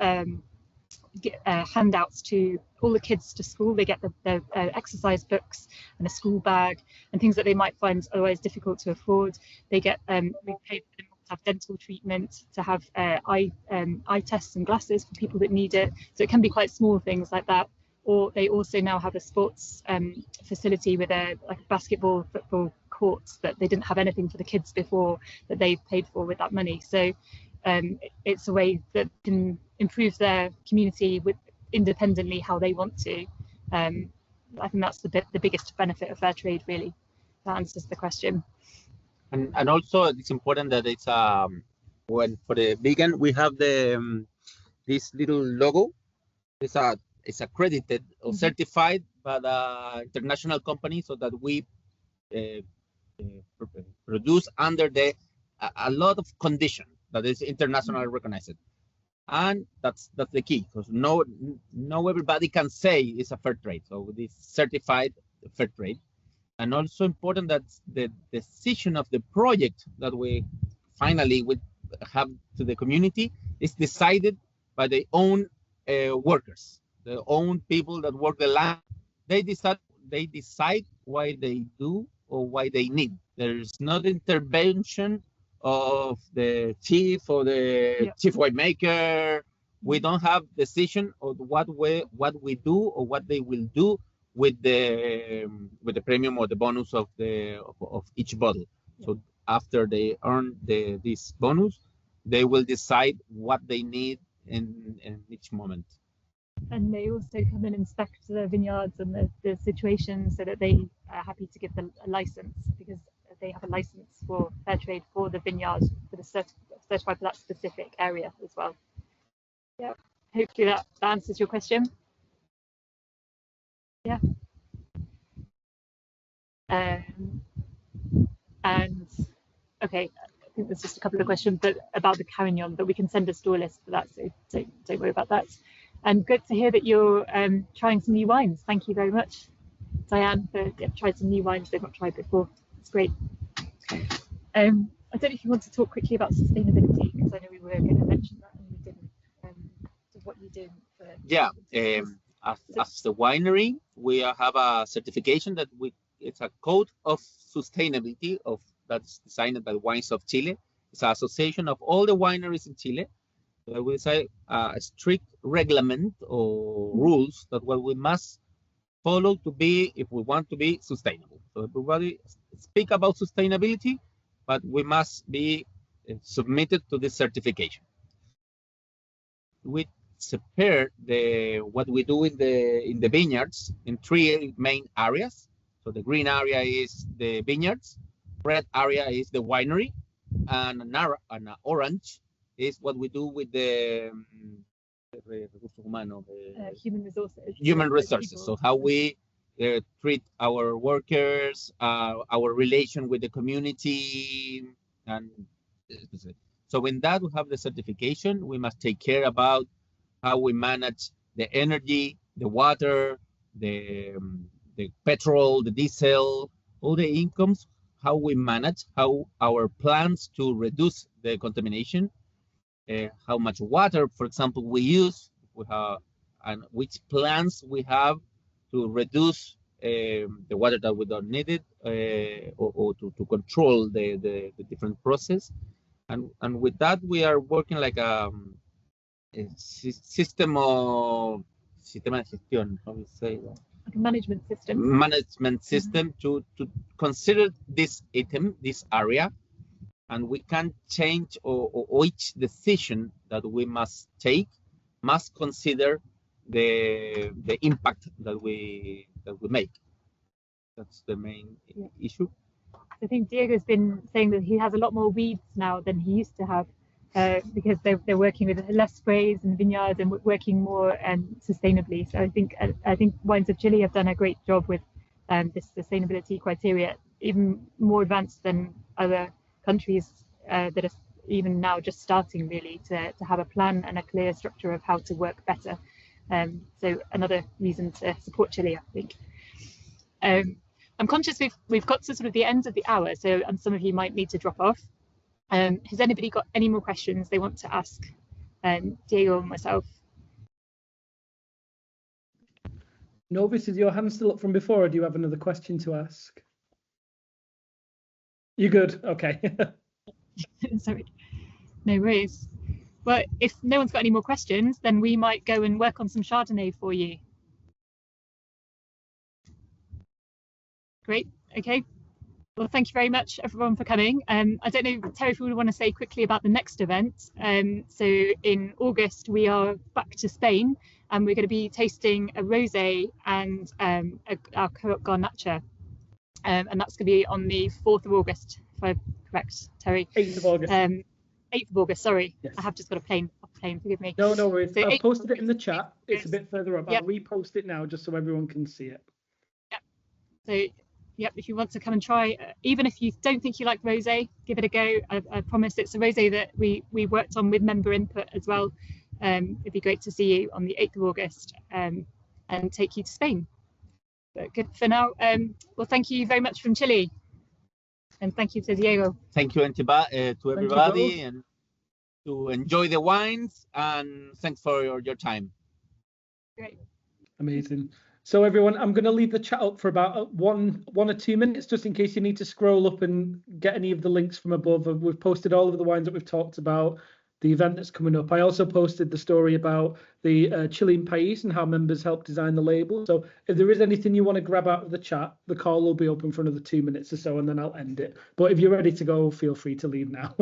handouts to all the kids to school. They get the exercise books and a school bag and things that they might find otherwise difficult to afford. They get we pay for them to have dental treatment, to have eye tests and glasses for people that need it. So it can be quite small things like that. Or they also now have a sports facility with a basketball, football courts that they didn't have anything for the kids before, that they've paid for with that money. So it's a way that can improve their community independently how they want to. I think that's the biggest benefit of fair trade, really. That answers the question. And also it's important that it's when for the vegan we have the this little logo. It's accredited or certified but international company, so that we produce under a lot of condition that is internationally recognized. And that's the key, because no everybody can say it's a fair trade. So this certified fair trade. And also important that the decision of the project that we finally would have to the community is decided by their own workers, the own people that work the land. They decide why they do or why they need. There's not intervention of the chief or the chief winemaker. We don't have decision of what we do or what they will do with the premium or the bonus of each bottle. So after they earn this bonus, they will decide what they need in each moment. And they also come and inspect the vineyards and the situation, so that they are happy to give them a license, because they have a license for fair trade for the vineyard, for the certified for that specific area as well. Yeah, hopefully that answers your question. Yeah. And okay, I think there's just a couple of questions about the Carignan, but we can send a store list for that, so don't worry about that. And good to hear that you're trying some new wines. Thank you very much, Diane, for trying some new wines they've not tried before. It's great. I don't know if you want to talk quickly about sustainability, because I know we were going to mention that and we didn't. What you do for as the winery, we have a certification that it's a code of sustainability that's designed by Wines of Chile. It's an association of all the wineries in Chile. So we say a strict reglement or rules that what we must follow to be, if we want to be sustainable. So everybody speak about sustainability, but we must be submitted to this certification. We separate what we do in the vineyards in three main areas. So the green area is the vineyards, red area is the winery, and an orange is what we do with the human resources. Human resources. So how we treat our workers, our relation with the community, and so when that we have the certification, we must take care about how we manage the energy, the water, the petrol, the diesel, all the incomes, how we manage, how our plans to reduce the contamination, how much water, for example, we use, and which plans we have to reduce the water that we don't need it, or to control the different process. And with that, we are working like a system of gestión, how we say that? Like a management system. Management system to consider this item, this area, and we can change or each decision that we must take must consider the impact that we make. That's the main issue. I think Diego's been saying that he has a lot more weeds now than he used to have, because they're working with less sprays in the vineyards and working more sustainably. So I think Wines of Chile have done a great job with this sustainability criteria, even more advanced than other countries that are even now just starting really to have a plan and a clear structure of how to work better. So another reason to support Chile, I think. I'm conscious we've got to sort of the end of the hour, so some of you might need to drop off. Has anybody got any more questions they want to ask Diego or myself? Novice, is your hand still up from before, or do you have another question to ask? You good? Okay. Sorry, no worries. Well, if no one's got any more questions, then we might go and work on some Chardonnay for you. Great. Okay. Well, thank you very much, everyone, for coming. I don't know, Terry, if we want to say quickly about the next event. So in August, we are back to Spain, and we're going to be tasting a rosé and our Garnacha. And that's going to be on the 4th of August, if I'm correct, Terry. 8th of August. 8th of August, sorry. Yes. I have just got a plane, forgive me. No worries. So I've posted it in the chat. It's a bit further up. Yep. I'll repost it now just so everyone can see it. So, yep, if you want to come and try, even if you don't think you like rosé, give it a go. I promise it's a rosé that we worked on with member input as well. It'd be great to see you on the 8th of August and take you to Spain. But good for now. Well, thank you very much from Chile. And thank you to Diego. Thank you, to everybody, and to enjoy the wines. And thanks for your time. Great. Amazing. So everyone, I'm going to leave the chat up for about one or 2 minutes, just in case you need to scroll up and get any of the links from above. We've posted all of the wines that we've talked about, the event that's coming up. I also posted the story about the Chilean Pais and how members helped design the label. So if there is anything you want to grab out of the chat, the call will be open for another 2 minutes or so, and then I'll end it. But if you're ready to go, feel free to leave now.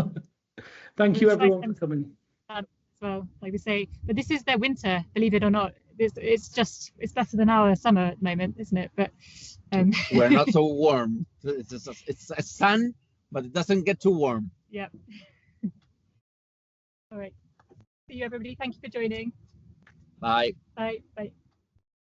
Thank you, everyone, for coming. As well, like we say, but this is their winter, believe it or not. It's better than our summer at the moment, isn't it? But we're not so warm. It's a sun, but it doesn't get too warm. Yep. All right. See you, everybody. Thank you for joining. Bye. Bye. Bye.